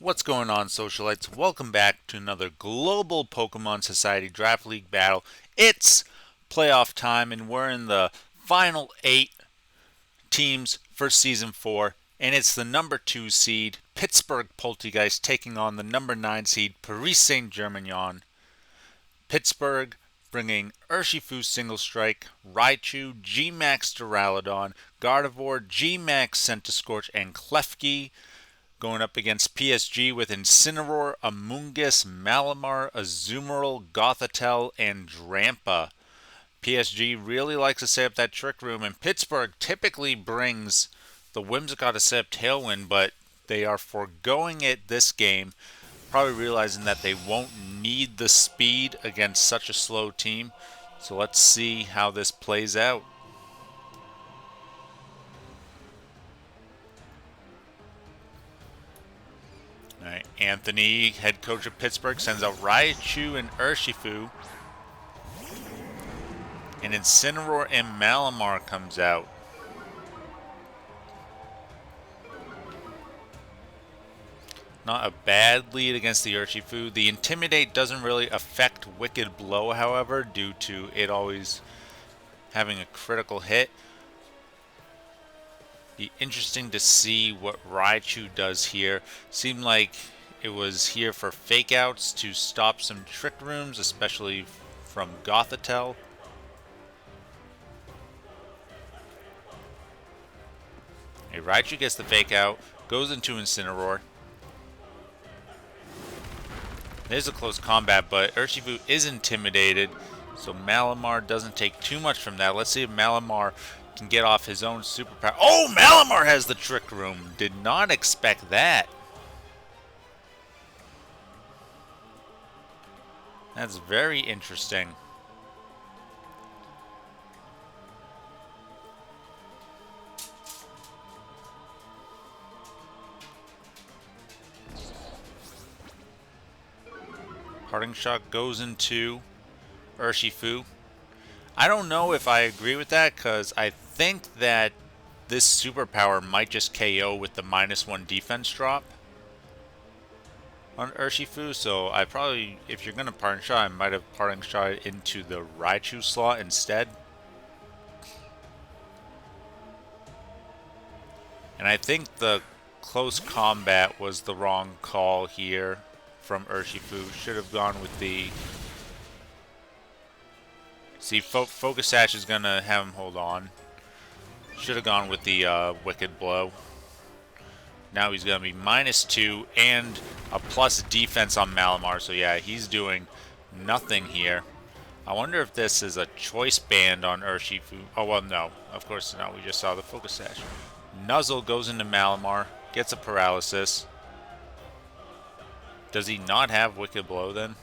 What's going on, Socialites? Welcome back to another Global Pokemon Society Draft League battle. It's playoff time, and we're in the final 8 teams for Season 4, and it's the number 2 seed, Pittsburgh Polteageist, taking on the number 9 seed, Paris Saint-Germignon. Pittsburgh bringing Urshifu Single Strike, Raichu, GMAX Duraludon, Gardevoir, GMAX Centiskorch, and Klefki. Going up against PSG with Incineroar, Amoongus, Malamar, Azumarill, Gothitelle, and Drampa. PSG really likes to set up that Trick Room, and Pittsburgh typically brings the Whimsicott to set up Tailwind, but they are foregoing it this game, probably realizing that they won't need the speed against such a slow team. So let's see how this plays out. All right, Anthony, head coach of Pittsburgh, sends out Raichu and Urshifu. And Incineroar and Malamar comes out. Not a bad lead against the Urshifu. The Intimidate doesn't really affect Wicked Blow, however, due to it always having a critical hit. Be interesting to see what Raichu does here. Seemed like it was here for fake outs to stop some Trick Rooms, especially from Gothitelle. Hey, Raichu gets the fake out, goes into Incineroar. There's a close combat, but Urshifu is intimidated, so Malamar doesn't take too much from that. Let's see if Malamar can get off his own superpower. Oh, Malamar has the Trick Room. Did not expect that. That's very interesting. Parting Shot goes into Urshifu. I don't know if I agree with that, because I think that this superpower might just KO with the -1 defense drop on Urshifu. So I probably, if you're going to Parting Shot, I might have Parting Shot into the Raichu slot instead. And I think the close combat was the wrong call here from Urshifu. Should have gone with the... See, Focus Sash is going to have him hold on. Should have gone with the Wicked Blow. Now he's going to be -2 and a plus defense on Malamar. So yeah, he's doing nothing here. I wonder if this is a choice band on Urshifu. Oh, well, no. Of course not. We just saw the Focus Sash. Nuzzle goes into Malamar. Gets a paralysis. Does he not have Wicked Blow then?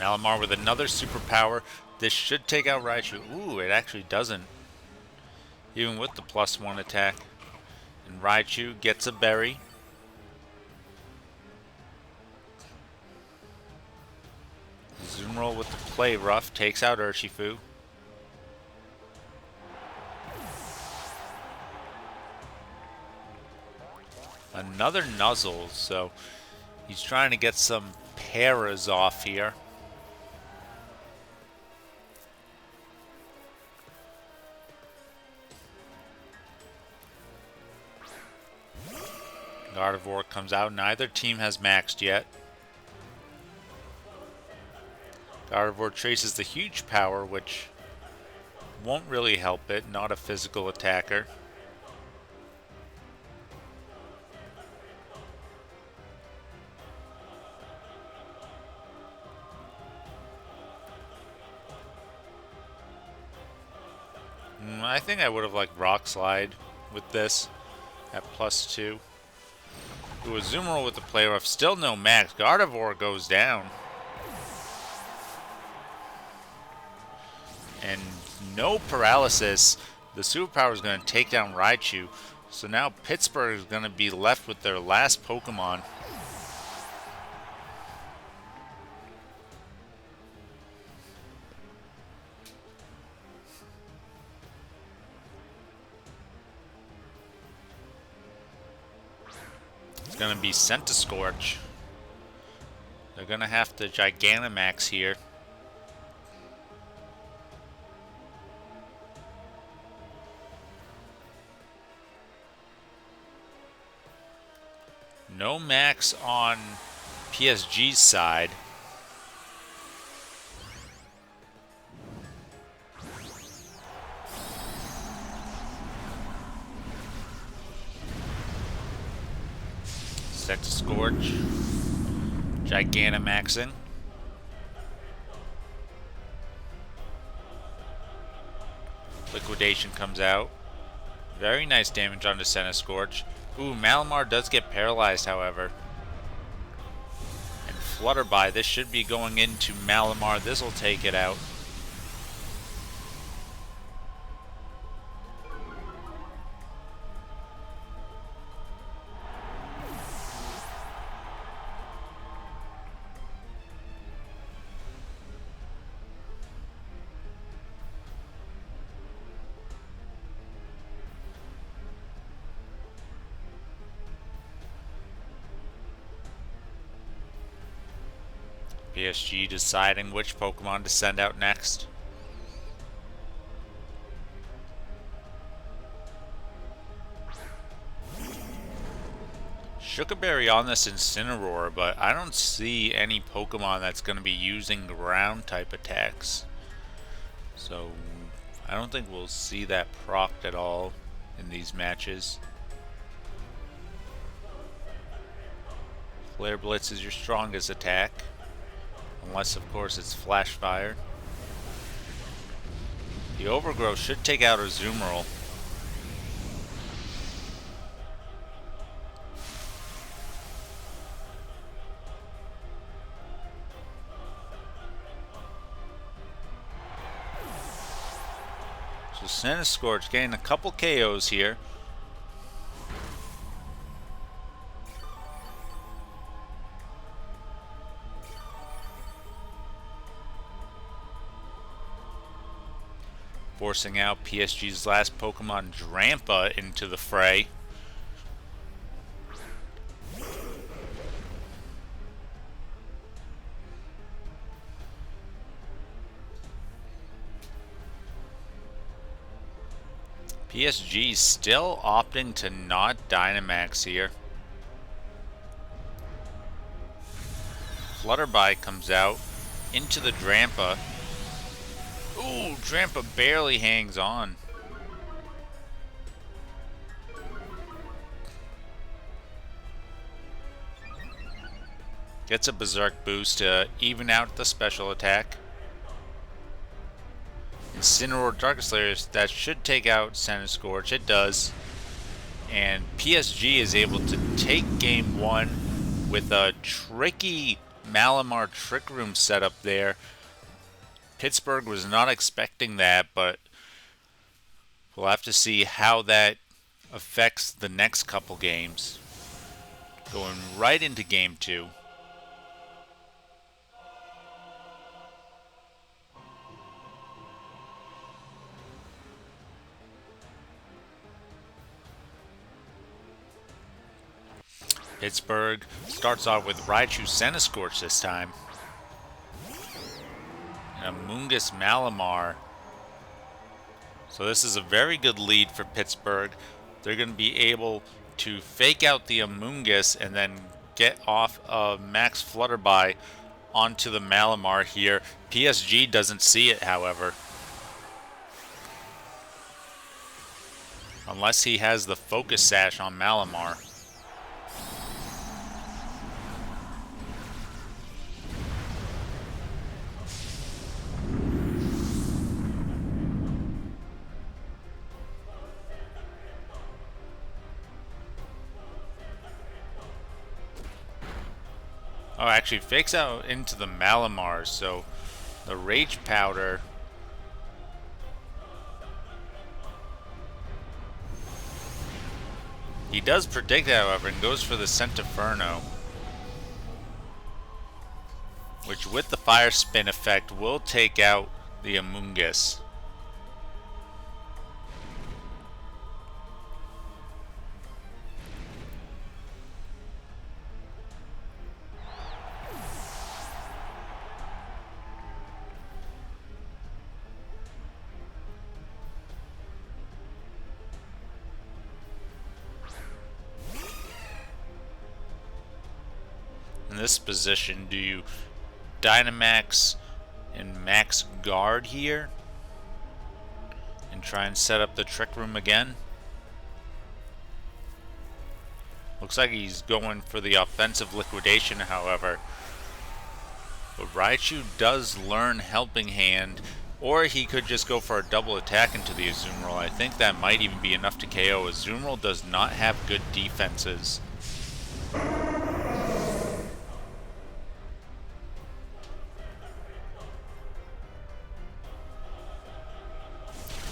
Malamar with another superpower. This should take out Raichu. Ooh, it actually doesn't. Even with the +1 attack. And Raichu gets a berry. Azumarill with the Play Rough takes out Urshifu. Another Nuzzle, so he's trying to get some paras off here. Gardevoir comes out. Neither team has maxed yet. Gardevoir traces the huge power, which won't really help it. Not a physical attacker. I think I would have liked Rock Slide with this at +2. Ooh, Azumarill with the Play Rough. Still no max. Gardevoir goes down. And no paralysis. The superpower is going to take down Raichu. So now Pittsburgh is going to be left with their last Pokemon. going to be Centiskorch. They're going to have to Gigantamax here. No max on PSG's side. Centiskorch. Gigantamaxing. Liquidation comes out. Very nice damage onto Centiskorch. Ooh, Malamar does get paralyzed, however. And Flutterby, this should be going into Malamar. This will take it out. PSG deciding which Pokemon to send out next. Sugarberry on this Incineroar, but I don't see any Pokemon that's going to be using ground type attacks. So I don't think we'll see that procced at all in these matches. Flare Blitz is your strongest attack. Unless, of course, it's Flash Fire. The Overgrowth should take out Azumarill. So Centiskorch getting a couple KOs here. Forcing out PSG's last Pokemon, Drampa, into the fray. PSG still opting to not Dynamax here. Flutterby comes out into the Drampa. Ooh, Drampa barely hangs on. Gets a Berserk boost to even out the special attack. Incineroar Darkest Lair, that should take out Centiskorch. It does. And PSG is able to take game one with a tricky Malamar Trick Room setup there. Pittsburgh was not expecting that, but we'll have to see how that affects the next couple games. Going right into game two. Pittsburgh starts off with Raichu Centiskorch this time. And Amoongus Malamar. So this is a very good lead for Pittsburgh. They're going to be able to fake out the Amoongus and then get off of Max Flutterby onto the Malamar here. PSG doesn't see it, however. Unless he has the Focus Sash on Malamar. Oh, actually fakes out into the Malamar, so the Rage Powder. He does predict, however, and goes for the Centiferno, which with the Fire Spin effect will take out the Amoongus. this position. Do you Dynamax and Max Guard here and try and set up the Trick Room again? Looks like he's going for the offensive liquidation, however. But Raichu does learn Helping Hand, or he could just go for a double attack into the Azumarill. I think that might even be enough to KO. Azumarill does not have good defenses.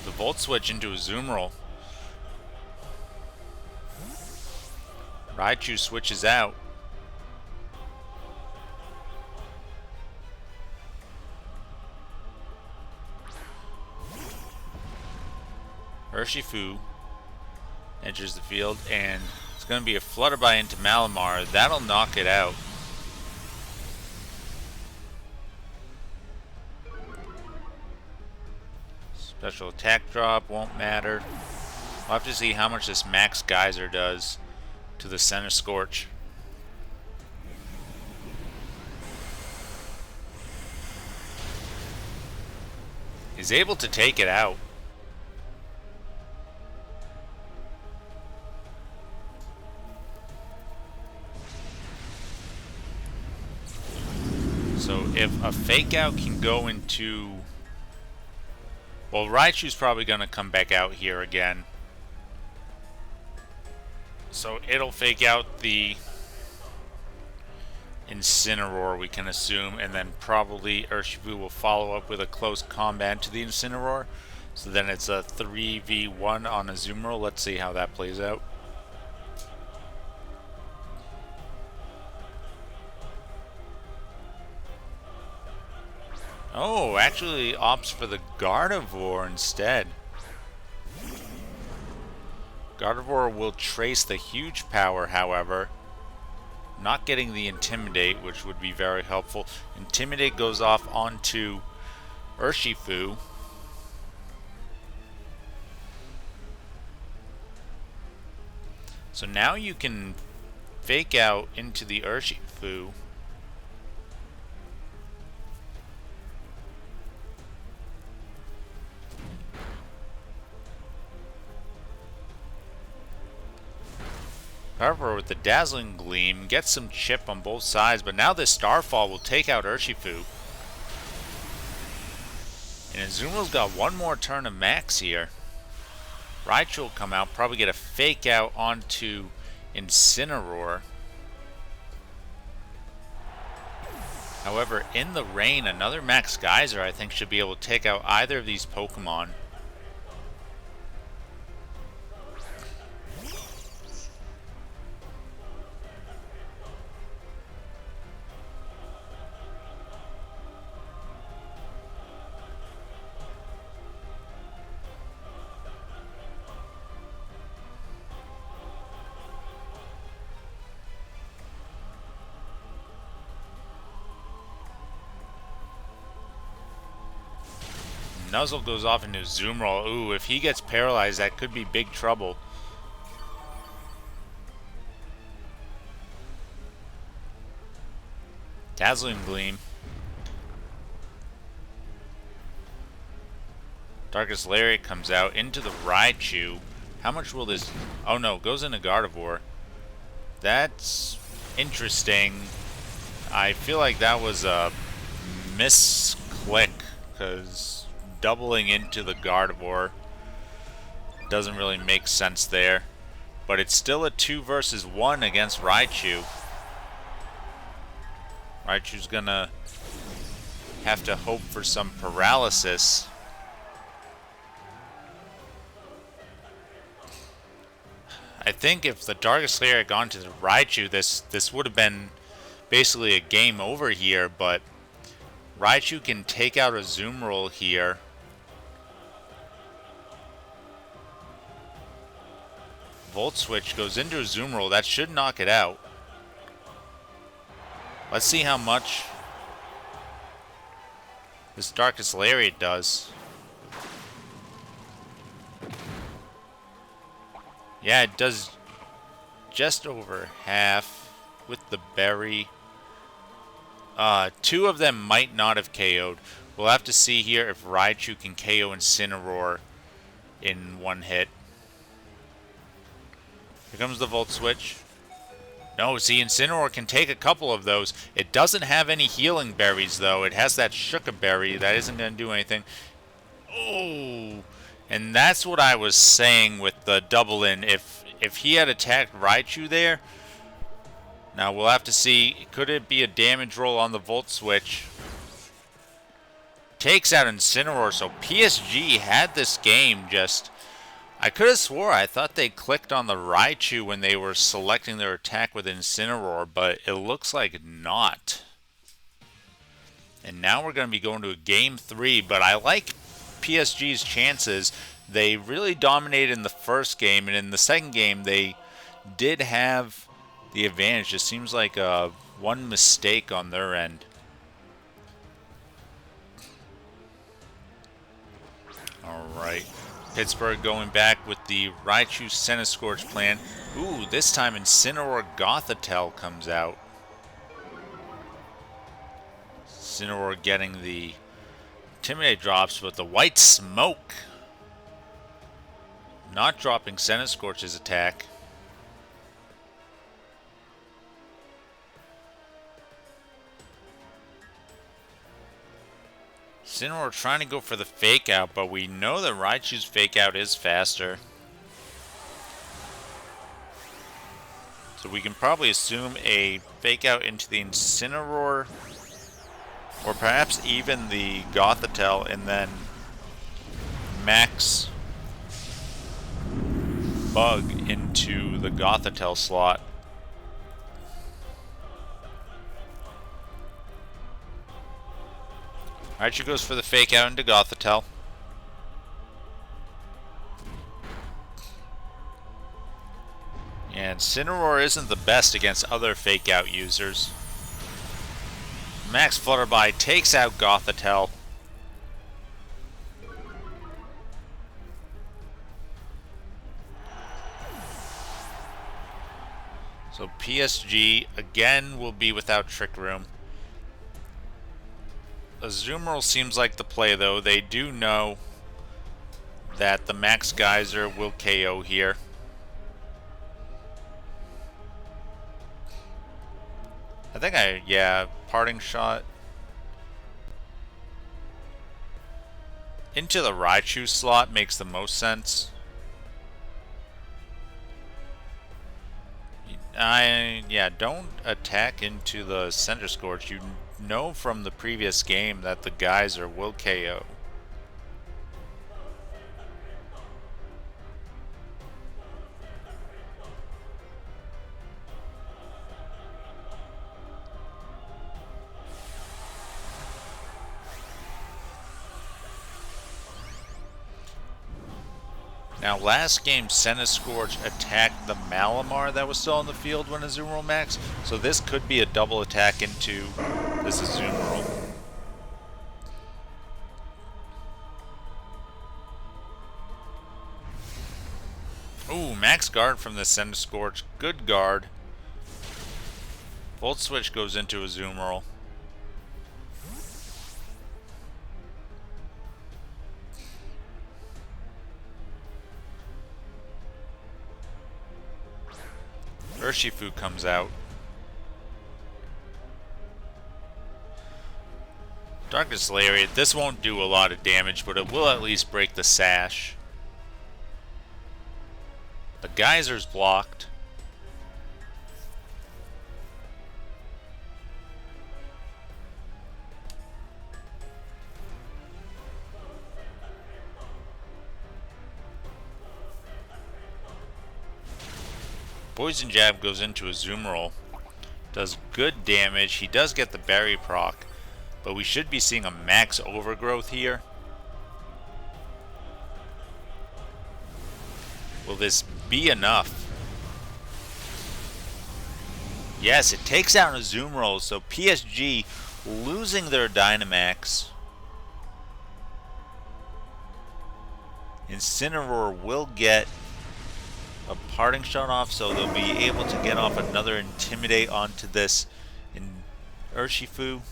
The Volt Switch into Azumarill. Raichu switches out. Urshifu enters the field, and it's going to be a Flutterby into Malamar. That'll knock it out. Special attack drop won't matter. We'll have to see how much this Max Geyser does to the Centiskorch. He's able to take it out. So if a Fake Out can go into... Well, Raichu's probably going to come back out here again. So it'll Fake Out the Incineroar, we can assume, and then probably Urshifu will follow up with a close combat to the Incineroar. So then it's a 3v1 on Azumarill. Let's see how that plays out. Oh, actually opts for the Gardevoir instead. Gardevoir will trace the huge power, however. Not getting the Intimidate, which would be very helpful. Intimidate goes off onto Urshifu. So now you can Fake Out into the Urshifu. However, with the Dazzling Gleam, gets some chip on both sides, but now this Starfall will take out Urshifu. And Azumarill's got one more turn of Max here. Raichu will come out, probably get a Fake Out onto Incineroar. However, in the rain, another Max Geyser I think should be able to take out either of these Pokemon. Nuzzle goes off into Azumarill. Ooh, if he gets paralyzed, that could be big trouble. Dazzling Gleam. Darkest Lariat comes out into the Raichu. How much will this... Oh no, goes into Gardevoir. That's interesting. I feel like that was a misclick, because doubling into the Gardevoir doesn't really make sense there. But it's still a 2 versus 1 against Raichu. Raichu's gonna have to hope for some paralysis. I think if the Darkest Lair had gone to the Raichu, this would have been basically a game over here, but Raichu can take out Azumarill here. Volt Switch goes into Azumarill. That should knock it out. Let's see how much this Darkest Lariat does. Yeah, it does just over half with the berry. Two of them might not have KO'd. We'll have to see here if Raichu can KO Incineroar in one hit. Here comes the Volt Switch. No, see, Incineroar can take a couple of those. It doesn't have any healing berries, though. It has that Shuka Berry. That isn't going to do anything. Oh, and that's what I was saying with the double in. If he had attacked Raichu there, now we'll have to see. Could it be a damage roll on the Volt Switch? Takes out Incineroar, so PSG had this game just... I could have swore I thought they clicked on the Raichu when they were selecting their attack with Incineroar, but it looks like not. And now we're going to be going to a Game 3, but I like PSG's chances. They really dominated in the first game, and in the second game they did have the advantage. It seems like one mistake on their end. Alright. Pittsburgh going back with the Raichu Centiskorch plan. Ooh, this time Incineroar Gothitelle comes out. Incineroar getting the Intimidate drops, but the White Smoke not dropping Centiskorch's attack. Incineroar trying to go for the fake out, but we know that Raichu's fake out is faster. So we can probably assume a fake out into the Incineroar, or perhaps even the Gothitelle, and then Max Bug into the Gothitelle slot. Raichu goes for the fake out into Gothitelle. And Incineroar isn't the best against other fake out users. Max Flutterby takes out Gothitelle. So PSG again will be without Trick Room. Azumarill seems like the play, though. They do know that the Max Geyser will KO here. I think yeah, Parting Shot. Into the Raichu slot makes the most sense. Yeah, don't attack into the Centiskorch. You know from the previous game that the Geyser will KO. Now, last game, Centiskorch attacked the Malamar that was still on the field when Azumarill maxed, so this could be a double attack into this Azumarill. Ooh, max guard from the Centiskorch. Good guard. Volt Switch goes into Azumarill. Urshifu comes out. Darkness Lariat. This won't do a lot of damage, but it will at least break the sash. The Geyser's blocked. Poison Jab goes into Azumarill. Does good damage. He does get the berry proc, but we should be seeing a max overgrowth here. Will this be enough? Yes, it takes out Azumarill, so PSG losing their Dynamax. Incineroar will get a Parting Shot off, so they'll be able to get off another Intimidate onto this in Urshifu.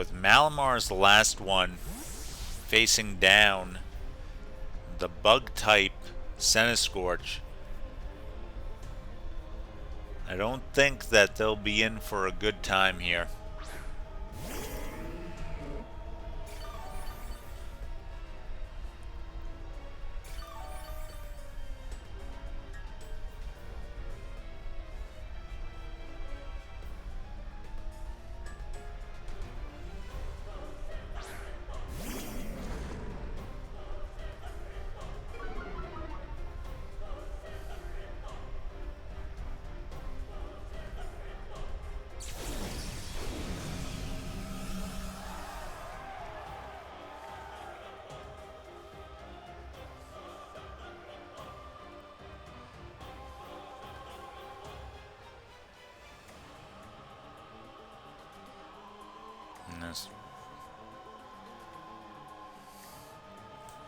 with Malamar as the last one, facing down the Bug-type Centiskorch, I don't think that they'll be in for a good time here.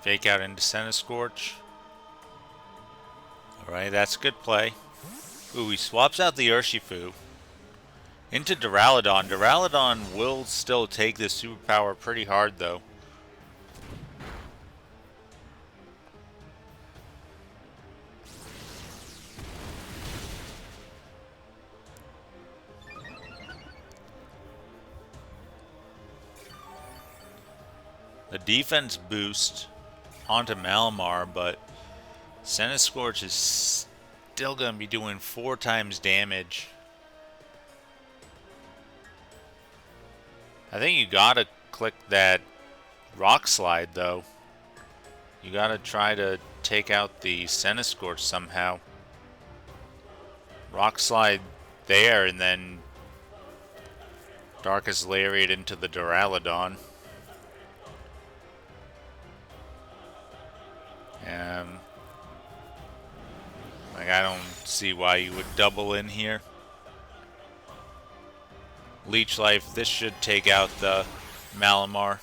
Fake out into Centiskorch. Alright, that's a good play. Ooh, he swaps out the Urshifu into Duraludon. Duraludon will still take this superpower pretty hard, though. The defense boost onto Malamar, but Centiskorch is still going to be doing 4 times damage. I think you got to click that Rock Slide, though. You got to try to take out the Centiskorch somehow. Rock Slide there, and then Darkest Lariat into the Duraludon. Like, I don't see why you would double in here. Leech Life, this should take out the Malamar.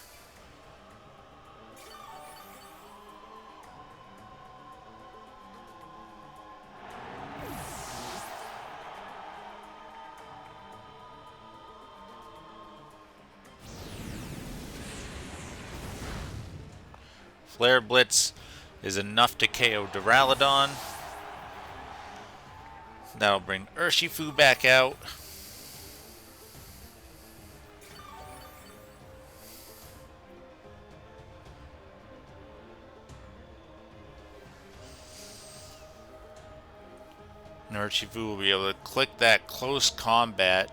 Flare Blitz is enough to KO Duraludon. That'll bring Urshifu back out. And Urshifu will be able to click that close combat.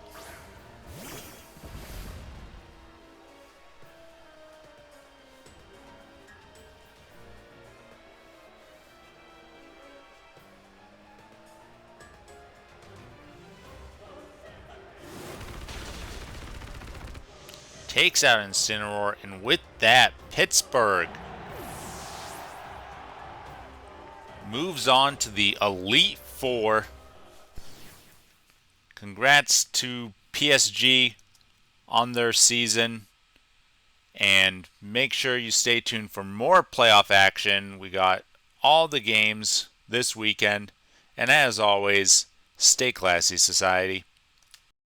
Takes out Incineroar, and with that, Pittsburgh moves on to the Elite Four. Congrats to PSG on their season, and make sure you stay tuned for more playoff action. We got all the games this weekend, and as always, stay classy, Society.